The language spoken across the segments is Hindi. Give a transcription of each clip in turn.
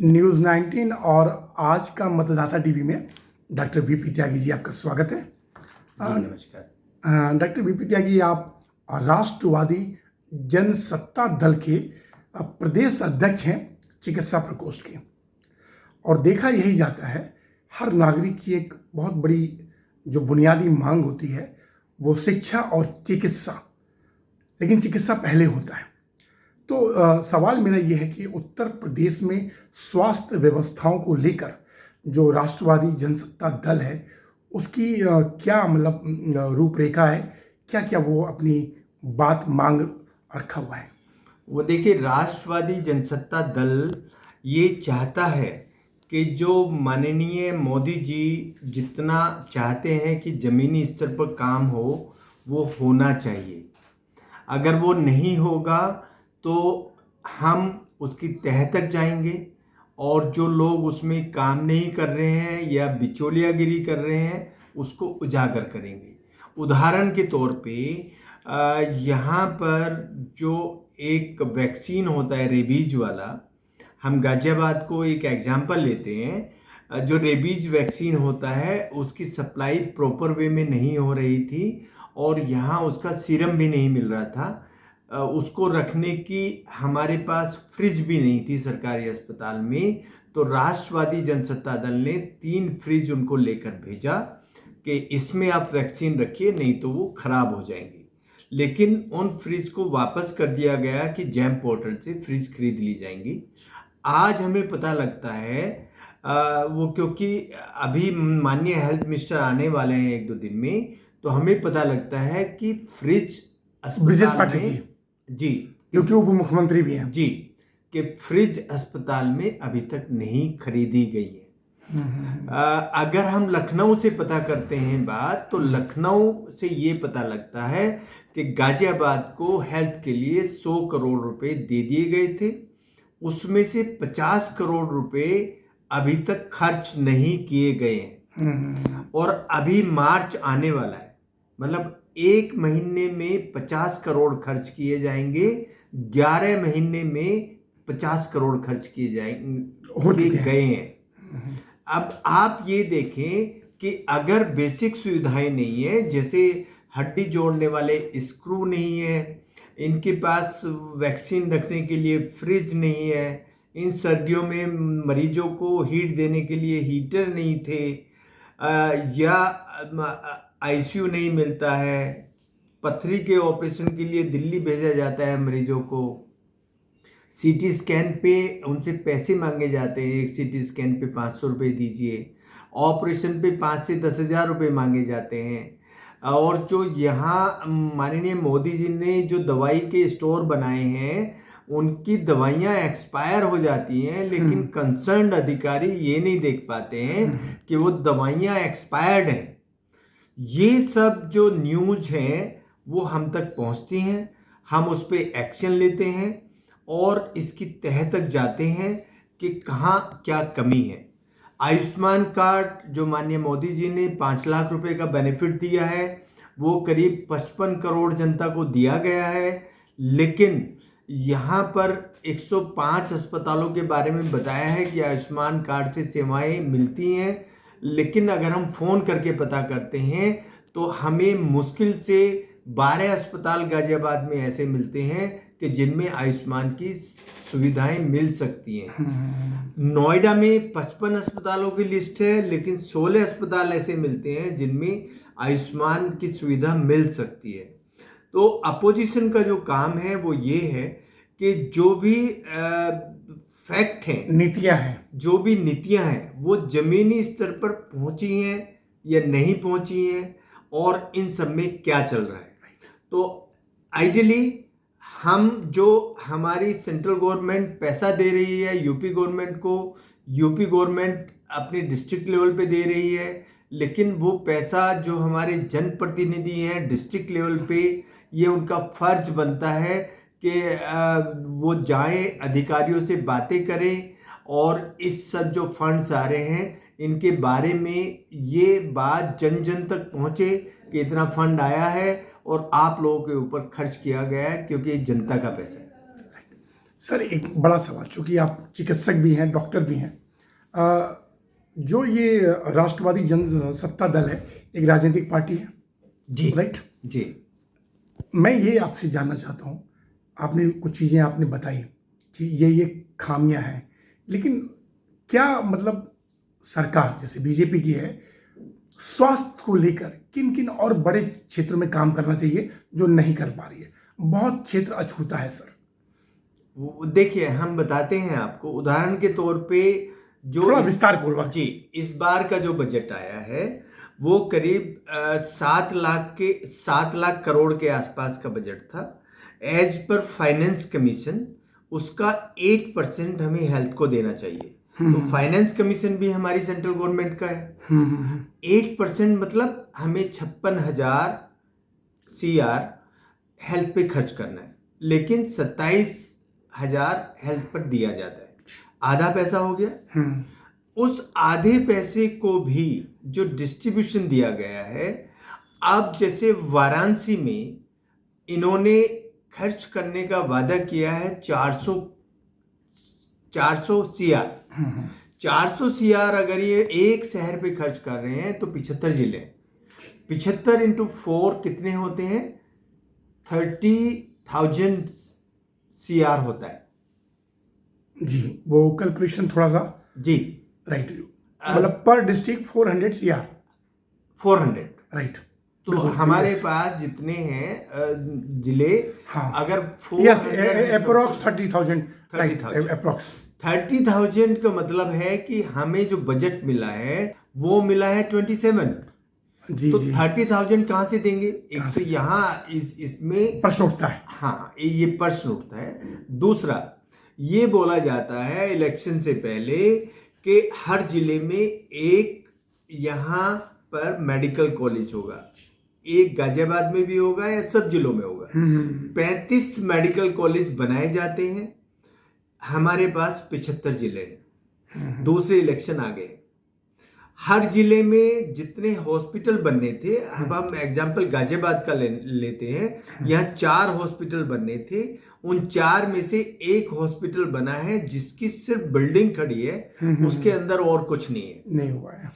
न्यूज़ 19 और आज का मतदाता टीवी में डॉक्टर वीपी त्यागी जी आपका स्वागत है। जी नमस्कार। डॉक्टर वीपी त्यागी, आप राष्ट्रवादी जनसत्ता दल के प्रदेश अध्यक्ष हैं चिकित्सा प्रकोष्ठ के, और देखा यही जाता है हर नागरिक की एक बहुत बड़ी जो बुनियादी मांग होती है वो शिक्षा और चिकित्सा, लेकिन चिकित्सा पहले होता है। तो सवाल मेरा ये है कि उत्तर प्रदेश में स्वास्थ्य व्यवस्थाओं को लेकर जो राष्ट्रवादी जनसत्ता दल है उसकी क्या मतलब रूपरेखा है, क्या क्या वो अपनी बात मांग रखा हुआ है? वो देखिए, राष्ट्रवादी जनसत्ता दल ये चाहता है कि जो माननीय मोदी जी जितना चाहते हैं कि ज़मीनी स्तर पर काम हो, वो होना चाहिए। अगर वो नहीं होगा तो हम उसकी तह तक जाएंगे और जो लोग उसमें काम नहीं कर रहे हैं या बिचौलियागिरी कर रहे हैं उसको उजागर करेंगे। उदाहरण के तौर पे यहाँ पर जो एक वैक्सीन होता है रेबीज वाला, हम गाजियाबाद को एक एग्जांपल लेते हैं। जो रेबीज वैक्सीन होता है उसकी सप्लाई प्रॉपर वे में नहीं हो रही थी और यहाँ उसका सीरम भी नहीं मिल रहा था। उसको रखने की हमारे पास फ्रिज भी नहीं थी सरकारी अस्पताल में। तो राष्ट्रवादी जनसत्ता दल ने 3 फ्रिज उनको लेकर भेजा कि इसमें आप वैक्सीन रखिए, नहीं तो वो खराब हो जाएंगे। लेकिन उन फ्रिज को वापस कर दिया गया कि जैम पोर्टल से फ्रिज खरीद ली जाएंगी। आज हमें पता लगता है वो क्योंकि अभी माननीय हेल्थ मिनिस्टर आने वाले हैं 1-2 दिन में, तो हमें पता लगता है कि फ्रिज ब्रिजेश अस्पताल पाठक में जी, क्योंकि उप मुख्यमंत्री भी हैं जी, कि फ्रिज अस्पताल में अभी तक नहीं खरीदी गई है। अगर हम लखनऊ से पता करते हैं बात, तो लखनऊ से ये पता लगता है कि गाजियाबाद को हेल्थ के लिए 100 करोड़ रुपए दे दिए गए थे। उसमें से 50 करोड़ रुपए अभी तक खर्च नहीं किए गए हैं और अभी मार्च आने वाला है। मतलब 1 महीने में 50 करोड़ खर्च किए जाएंगे, 11 महीने में 50 करोड़ खर्च किए जाएंगे गए हैं। अब आप ये देखें कि अगर बेसिक सुविधाएं नहीं है, जैसे हड्डी जोड़ने वाले स्क्रू नहीं है, इनके पास वैक्सीन रखने के लिए फ्रिज नहीं है, इन सर्दियों में मरीजों को हीट देने के लिए हीटर नहीं थे, या आईसीयू नहीं मिलता है, पथरी के ऑपरेशन के लिए दिल्ली भेजा जाता है मरीजों को, सीटी स्कैन पे उनसे पैसे मांगे जाते हैं, एक सीटी स्कैन पे 500 रुपये दीजिए, ऑपरेशन पे 5 से 10 हज़ार रुपये मांगे जाते हैं। और जो यहाँ माननीय मोदी जी ने जो दवाई के स्टोर बनाए हैं उनकी दवाइयाँ एक्सपायर हो जाती हैं, लेकिन कंसर्न्ड अधिकारी ये नहीं देख पाते हैं कि वो दवाइयाँ एक्सपायर्ड हैं। ये सब जो न्यूज़ हैं वो हम तक पहुंचती हैं, हम उस पर एक्शन लेते हैं और इसकी तह तक जाते हैं कि कहाँ क्या कमी है। आयुष्मान कार्ड जो माननीय मोदी जी ने 5 लाख रुपए का बेनिफिट दिया है, वो करीब 55 करोड़ जनता को दिया गया है, लेकिन यहाँ पर 105 अस्पतालों के बारे में बताया है कि आयुष्मान कार्ड से सेवाएं मिलती हैं, लेकिन अगर हम फ़ोन करके पता करते हैं तो हमें मुश्किल से 12 अस्पताल गाजियाबाद में ऐसे मिलते हैं कि जिनमें आयुष्मान की सुविधाएं मिल सकती हैं। नोएडा में 55 अस्पतालों की लिस्ट है, लेकिन 16 अस्पताल ऐसे मिलते हैं जिनमें आयुष्मान की सुविधा मिल सकती है। तो अपोजिशन का जो काम है वो ये है कि जो भी फैक्ट हैं, जो भी नीतियां हैं वो जमीनी स्तर पर पहुंची हैं या नहीं पहुंची हैं और इन सब में क्या चल रहा है। तो आइडियली हम जो हमारी सेंट्रल गवर्नमेंट पैसा दे रही है यूपी गवर्नमेंट को, यूपी गवर्नमेंट अपने डिस्ट्रिक्ट लेवल पे दे रही है, लेकिन वो पैसा जो हमारे जनप्रतिनिधि हैं डिस्ट्रिक्ट लेवल पे, ये उनका फर्ज बनता है कि वो जाएं, अधिकारियों से बातें करें और इस सब जो फंड्स आ रहे हैं इनके बारे में ये बात जन जन तक पहुँचे कि इतना फंड आया है और आप लोगों के ऊपर खर्च किया गया है, क्योंकि ये जनता का पैसा है। सर एक बड़ा सवाल, चूंकि आप चिकित्सक भी हैं, डॉक्टर भी हैं, जो ये राष्ट्रवादी जनसत्ता दल है, एक राजनीतिक पार्टी है जी राइट? जी। मैं ये आपसे जानना चाहता हूँ, आपने कुछ चीज़ें आपने बताई कि ये खामियां हैं, लेकिन क्या मतलब सरकार जैसे बीजेपी की है, स्वास्थ्य को लेकर किन किन और बड़े क्षेत्रों में काम करना चाहिए जो नहीं कर पा रही है? बहुत क्षेत्र अछूता है सर। देखिए, हम बताते हैं आपको, उदाहरण के तौर पे जो थोड़ा विस्तार पूर्वक। जी, इस बार का जो बजट आया है वो करीब 7 लाख करोड़ के आसपास का बजट था। एज पर फाइनेंस कमीशन उसका 8% हमें हेल्थ को देना चाहिए। तो फाइनेंस कमीशन भी हमारी सेंट्रल गवर्नमेंट का है। 8% मतलब हमें 56,000 CR हेल्थ पे खर्च करना है, लेकिन 27,000 हेल्थ पर दिया जाता है। आधा पैसा हो गया। उस आधे पैसे को भी जो डिस्ट्रीब्यूशन दिया गया है, अब जैसे वाराणसी में इन्होंने खर्च करने का वादा किया है 400 CR। 400 CR अगर ये एक शहर पे खर्च कर रहे हैं तो 75 जिले, 75 इंटू 4 कितने होते हैं? 30,000 CR होता है जी। वो कैलकुलेशन थोड़ा सा जी। राइट, मतलब पर डिस्ट्रिक्ट 400 CR 400 राइट। तो हमारे पास जितने हैं जिले, हाँ, अगर यस अप्रोक्स 30,000 राइट, 30,000 अप्रोक्स 30,000 का मतलब है कि हमें जो बजट मिला है वो मिला है 27। जी तो जी 30,000 कहाँ से देंगे? एक तो यहाँ इसमें प्रश्न उठता है। हाँ, ये प्रश्न उठता है। दूसरा, ये बोला जाता है इलेक्शन से पहले कि हर जिले में एक यहाँ पर मेडिकल कॉलेज होगा, एक गाजियाबाद में भी होगा या सब जिलों में होगा। 35 मेडिकल कॉलेज बनाए जाते हैं, हमारे पास 75 जिले हैं। दूसरे इलेक्शन आ गए, हर जिले में जितने हॉस्पिटल बनने थे, अब हम एग्जांपल गाजियाबाद का लेते हैं, यहाँ 4 हॉस्पिटल बनने थे, उन 4 में से एक हॉस्पिटल बना है जिसकी सिर्फ बिल्डिंग खड़ी है, उसके अंदर और कुछ नहीं है, नहीं हुआ है।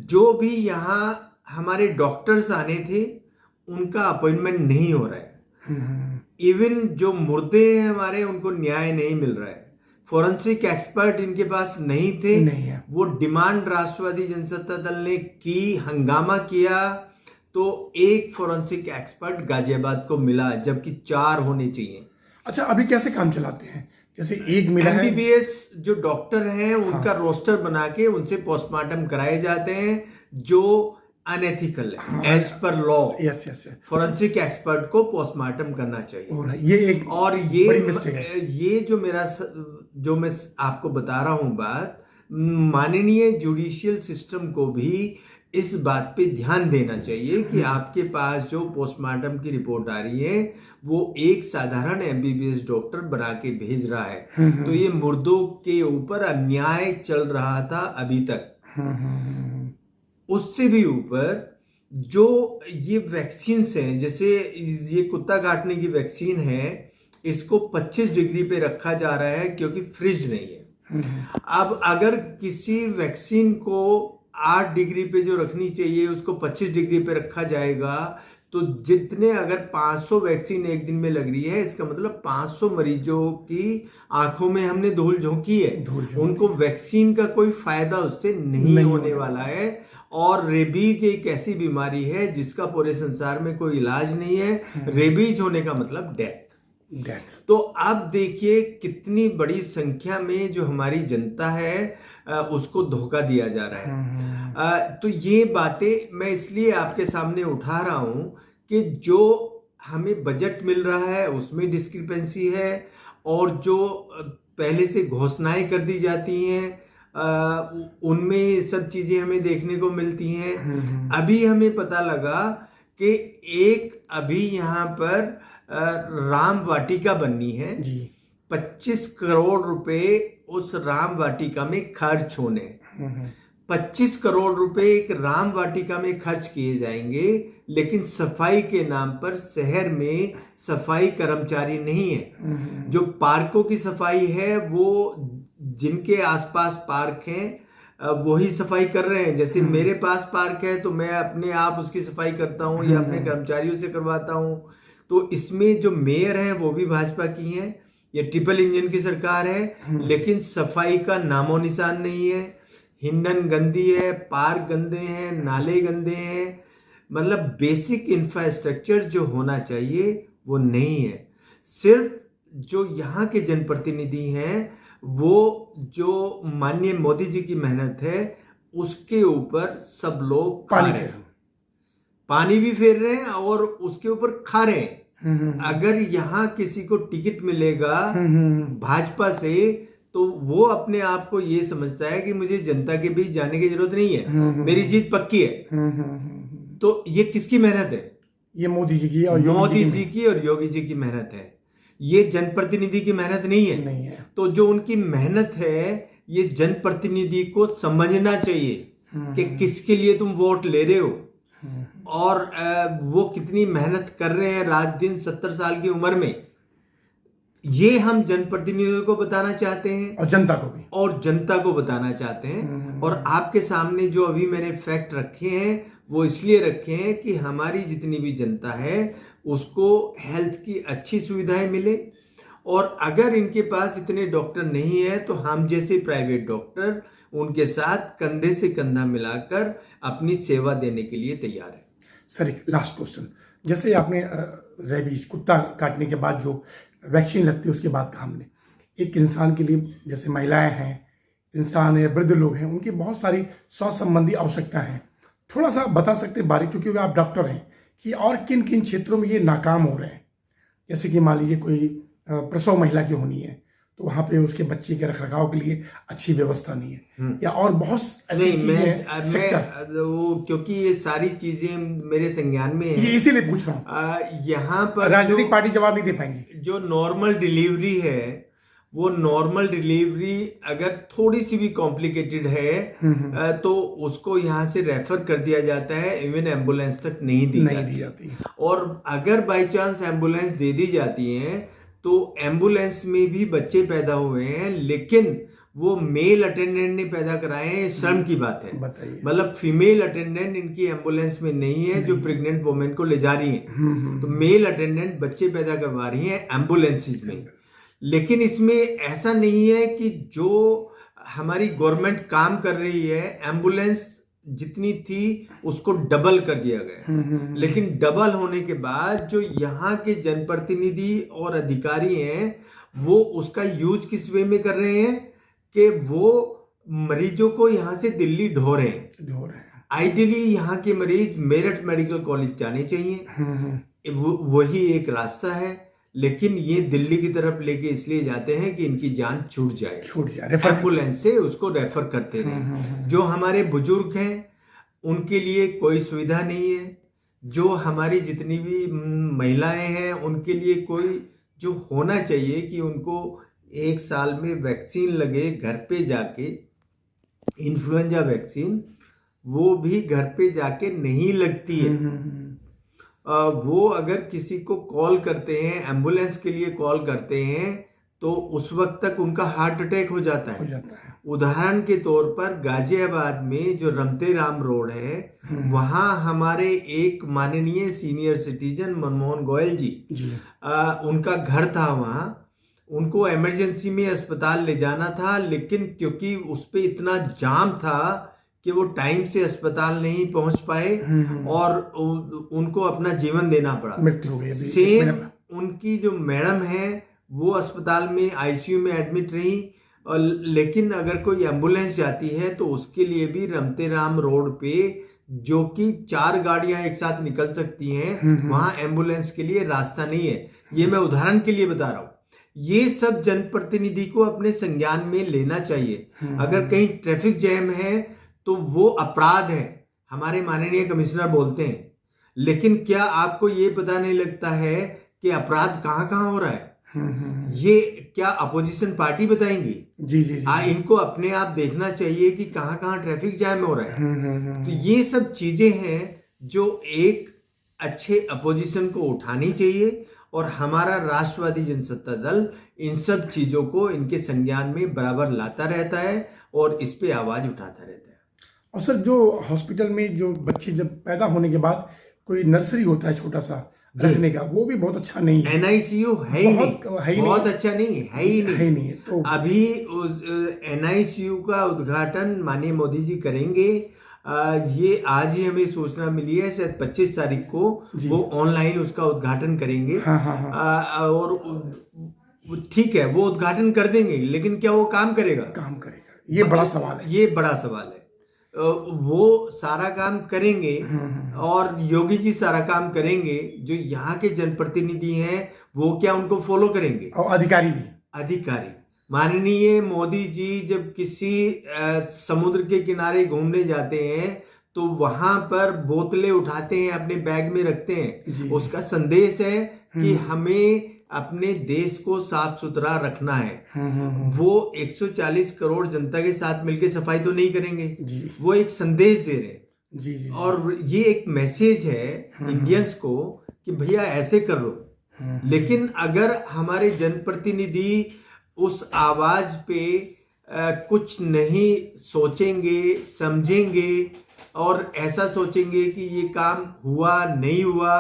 जो भी यहाँ हमारे डॉक्टर्स आने थे उनका अपॉइंटमेंट नहीं हो रहा है। इवन जो मुर्दे हैं हमारे, उनको न्याय नहीं मिल रहा है। फॉरेंसिक एक्सपर्ट इनके पास नहीं थे, नहीं है। वो डिमांड राष्ट्रवादी जनसत्ता दल ने की, हंगामा किया, तो एक फॉरेंसिक एक्सपर्ट गाजियाबाद को मिला, जबकि 4 होने चाहिए। अच्छा, अभी कैसे काम चलाते हैं? जैसे एक मिला है, MBBS जो डॉक्टर हैं उनका रोस्टर बना के उनसे पोस्टमार्टम कराए जाते हैं, जो अनएथिकल है as per law. Yes yes forensic expert को पोस्टमार्टम करना चाहिए। ये एक और बड़ी मिस्टेक है। ये जो मैं आपको बता रहा हूं बात, माननीय जुडिशियल सिस्टम को भी इस बात पे ध्यान देना चाहिए कि आपके पास जो पोस्टमार्टम की रिपोर्ट आ रही है वो एक साधारण MBBS डॉक्टर बना के भेज रहा है। तो ये मुर्दों के ऊपर अन्याय चल रहा था अभी तक। उससे भी ऊपर जो ये वैक्सीन हैं, जैसे ये कुत्ता काटने की वैक्सीन है, इसको 25 डिग्री पे रखा जा रहा है क्योंकि फ्रिज नहीं है। अब अगर किसी वैक्सीन को 8 डिग्री पे जो रखनी चाहिए उसको 25 डिग्री पे रखा जाएगा, तो जितने अगर 500 वैक्सीन एक दिन में लग रही है, इसका मतलब 500 मरीजों की आंखों में हमने धूल झोंकी है। उनको वैक्सीन का कोई फायदा उससे नहीं होने वाला है। और रेबीज एक ऐसी बीमारी है जिसका पूरे संसार में कोई इलाज नहीं है। रेबीज होने का मतलब डेथ। तो अब देखिए कितनी बड़ी संख्या में जो हमारी जनता है उसको धोखा दिया जा रहा है। तो ये बातें मैं इसलिए आपके सामने उठा रहा हूं कि जो हमें बजट मिल रहा है उसमें डिस्क्रिपेंसी है, और जो पहले से घोषणाएं कर दी जाती हैं उनमें सब चीजें हमें देखने को मिलती हैं। अभी हमें पता लगा कि एक अभी यहाँ पर राम वाटिका बननी है जी। 25 करोड़ रुपए उस राम वाटिका में खर्च होने। 25 करोड़ रुपए एक राम वाटिका में खर्च किए जाएंगे, लेकिन सफाई के नाम पर शहर में सफाई कर्मचारी नहीं है। जो पार्कों की सफाई है वो जिनके आसपास पार्क हैं वही सफाई कर रहे हैं। जैसे मेरे पास पार्क है तो मैं अपने आप उसकी सफाई करता हूँ या अपने कर्मचारियों से करवाता हूँ। तो इसमें जो मेयर हैं वो भी भाजपा की हैं, ये ट्रिपल इंजन की सरकार है, लेकिन सफाई का नामो निशान नहीं है। हिंडन गंदी है, पार्क गंदे हैं, नाले गंदे हैं, मतलब बेसिक इंफ्रास्ट्रक्चर जो होना चाहिए वो नहीं है। सिर्फ जो यहाँ के जनप्रतिनिधि हैं वो जो माननीय मोदी जी की मेहनत है उसके ऊपर सब लोग पानी भी फेर रहे हैं और उसके ऊपर खा रहे हैं। अगर यहाँ किसी को टिकट मिलेगा भाजपा से तो वो अपने आप को ये समझता है कि मुझे जनता के बीच जाने की जरूरत नहीं है, मेरी जीत पक्की है। तो ये किसकी मेहनत है? ये मोदी जी की और मोदी जी की और योगी जी की मेहनत है। ये जनप्रतिनिधि की मेहनत नहीं है। तो जो उनकी मेहनत है ये जनप्रतिनिधि को समझना चाहिए कि किसके लिए तुम वोट ले रहे हो और वो कितनी मेहनत कर रहे हैं रात दिन 70 साल की उम्र में। ये हम जनप्रतिनिधियों को बताना चाहते हैं और जनता को बताना चाहते हैं। और आपके सामने जो अभी मैंने फैक्ट रखे हैं वो इसलिए रखे हैं कि हमारी जितनी भी जनता है उसको हेल्थ की अच्छी सुविधाएं मिले। और अगर इनके पास इतने डॉक्टर नहीं है तो हम जैसे प्राइवेट डॉक्टर उनके साथ कंधे से कंधा मिलाकर अपनी सेवा देने के लिए तैयार है। सर एक लास्ट क्वेश्चन, जैसे आपने रेबीज कुत्ता काटने के बाद जो वैक्सीन लगती है उसके बाद कहा हमने एक इंसान के लिए, जैसे महिलाएं हैं, इंसान है, वृद्ध लोग हैं, उनकी बहुत सारी स्वास्थ्य संबंधी आवश्यकता है। थोड़ा सा बता सकते हैं बारीक, क्योंकि आप डॉक्टर हैं, कि और किन किन क्षेत्रों में ये नाकाम हो रहे हैं। जैसे कि मान लीजिए कोई प्रसव महिला की होनी है तो वहाँ पे उसके बच्चे के रखरखाव के लिए अच्छी व्यवस्था नहीं है, या और बहुत ऐसी चीजें हैं वो, क्योंकि ये सारी चीजें मेरे संज्ञान में है, ये इसीलिए पूछ रहा हूँ। यहाँ पर राजनीतिक पार्टी जवाब नहीं दे पाएंगी। जो नॉर्मल डिलीवरी है वो नॉर्मल डिलीवरी अगर थोड़ी सी भी कॉम्प्लिकेटेड है तो उसको यहाँ से रेफर कर दिया जाता है, इवन एम्बुलेंस तक नहीं दी जाती। और अगर बाई चांस एम्बुलेंस दे दी जाती है तो एम्बुलेंस में भी बच्चे पैदा हुए हैं, लेकिन वो मेल अटेंडेंट ने पैदा कराए हैं। शर्म की बात है, मतलब फीमेल अटेंडेंट इनकी एम्बुलेंस में नहीं है जो प्रेग्नेंट वुमेन को ले जा रही है। तो मेल अटेंडेंट बच्चे पैदा करवा रही हैं एम्बुलेंसेज में। लेकिन इसमें ऐसा नहीं है कि जो हमारी गवर्नमेंट काम कर रही है, एम्बुलेंस जितनी थी उसको डबल कर दिया गया। लेकिन डबल होने के बाद जो यहाँ के जनप्रतिनिधि और अधिकारी हैं वो उसका यूज किस वे में कर रहे हैं कि वो मरीजों को यहाँ से दिल्ली ढो रहे हैं। आइडियली यहाँ के मरीज मेरठ मेडिकल कॉलेज जाने चाहिए, वही एक रास्ता है। लेकिन ये दिल्ली की तरफ लेके इसलिए जाते हैं कि इनकी जान छूट जाए एम्बुलेंस से उसको रेफर करते हैं। जो हमारे बुजुर्ग हैं उनके लिए कोई सुविधा नहीं है। जो हमारी जितनी भी महिलाएं हैं उनके लिए कोई जो होना चाहिए कि उनको 1 साल में वैक्सीन लगे घर पे जाके, इन्फ्लुएंजा वैक्सीन, वो भी घर पे जाके नहीं लगती है। वो अगर किसी को कॉल करते हैं, एम्बुलेंस के लिए कॉल करते हैं तो उस वक्त तक उनका हार्ट अटैक हो जाता है। उदाहरण के तौर पर गाजियाबाद में जो रमते राम रोड है वहां हमारे एक माननीय सीनियर सिटीजन मनमोहन गोयल जी उनका घर था। वहां उनको इमरजेंसी में अस्पताल ले जाना था, लेकिन क्योंकि उस पे इतना जाम था कि वो टाइम से अस्पताल नहीं पहुंच पाए और उनको अपना जीवन देना पड़ा। मृत्यु हो गई। सेम उनकी जो मैडम है वो अस्पताल में आईसीयू में एडमिट रही। और लेकिन अगर कोई एम्बुलेंस जाती है तो उसके लिए भी रमते राम रोड पे, जो कि 4 गाड़ियां एक साथ निकल सकती हैं, वहां एम्बुलेंस के लिए रास्ता नहीं है। ये मैं उदाहरण के लिए बता रहा हूं। ये सब जनप्रतिनिधि को अपने संज्ञान में लेना चाहिए। अगर कहीं ट्रैफिक जैम है तो वो अपराध है, हमारे माननीय कमिश्नर बोलते हैं। लेकिन क्या आपको ये पता नहीं लगता है कि अपराध कहां कहां हो रहा है? ये क्या अपोजिशन पार्टी बताएंगी? जी जी जी। इनको अपने आप देखना चाहिए कि कहाँ कहाँ ट्रैफिक जैम हो रहा है। तो ये सब चीजें हैं जो एक अच्छे अपोजिशन को उठानी चाहिए, और हमारा राष्ट्रवादी जनसत्ता दल इन सब चीजों को इनके संज्ञान में बराबर लाता रहता है और इस पे आवाज उठाता रहता है। और सर, जो हॉस्पिटल में जो बच्चे जब पैदा होने के बाद कोई नर्सरी होता है छोटा सा रखने का, वो भी बहुत अच्छा नहीं है। NICU है ही नहीं, बहुत अच्छा नहीं है ही नहीं। तो अभी NICU का उद्घाटन माननीय मोदी जी करेंगे। ये आज ही हमें सूचना मिली है, शायद 25 तारीख को वो ऑनलाइन उसका उद्घाटन करेंगे। और ठीक है, वो उद्घाटन कर देंगे, लेकिन क्या वो काम करेगा? ये बड़ा सवाल है। ये बड़ा सवाल है। वो सारा काम करेंगे और योगी जी सारा काम करेंगे, जो यहाँ के जनप्रतिनिधि हैं वो क्या उनको फॉलो करेंगे? और अधिकारी माननीय मोदी जी जब किसी समुद्र के किनारे घूमने जाते हैं तो वहां पर बोतलें उठाते हैं, अपने बैग में रखते हैं। उसका संदेश है कि हमें अपने देश को साफ सुथरा रखना है। वो 140 करोड़ जनता के साथ मिलकर सफाई तो नहीं करेंगे, वो एक संदेश दे रहे हैं। और ये एक मैसेज है इंडियंस को कि भैया ऐसे कर लो। लेकिन अगर हमारे जनप्रतिनिधि उस आवाज पे कुछ नहीं सोचेंगे, समझेंगे और ऐसा सोचेंगे कि ये काम हुआ नहीं हुआ,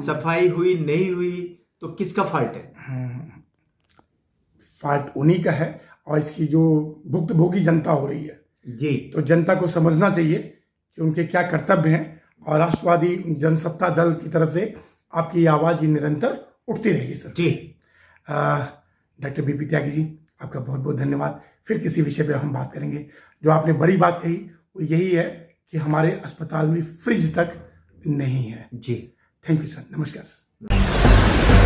सफाई हुई नहीं हुई, तो किसका फॉल्ट है? फॉल्ट उन्हीं का है, और इसकी जो भुक्तभोगी जनता हो रही है जी। तो जनता को समझना चाहिए कि उनके क्या कर्तव्य हैं, और राष्ट्रवादी जनसत्ता दल की तरफ से आपकी आवाज निरंतर उठती रहेगी सर जी। डॉक्टर BP त्यागी जी, आपका बहुत बहुत धन्यवाद। फिर किसी विषय पे हम बात करेंगे। जो आपने बड़ी बात कही वो यही है कि हमारे अस्पताल में फ्रिज तक नहीं है। जी। थैंक यू सर, नमस्कार सर।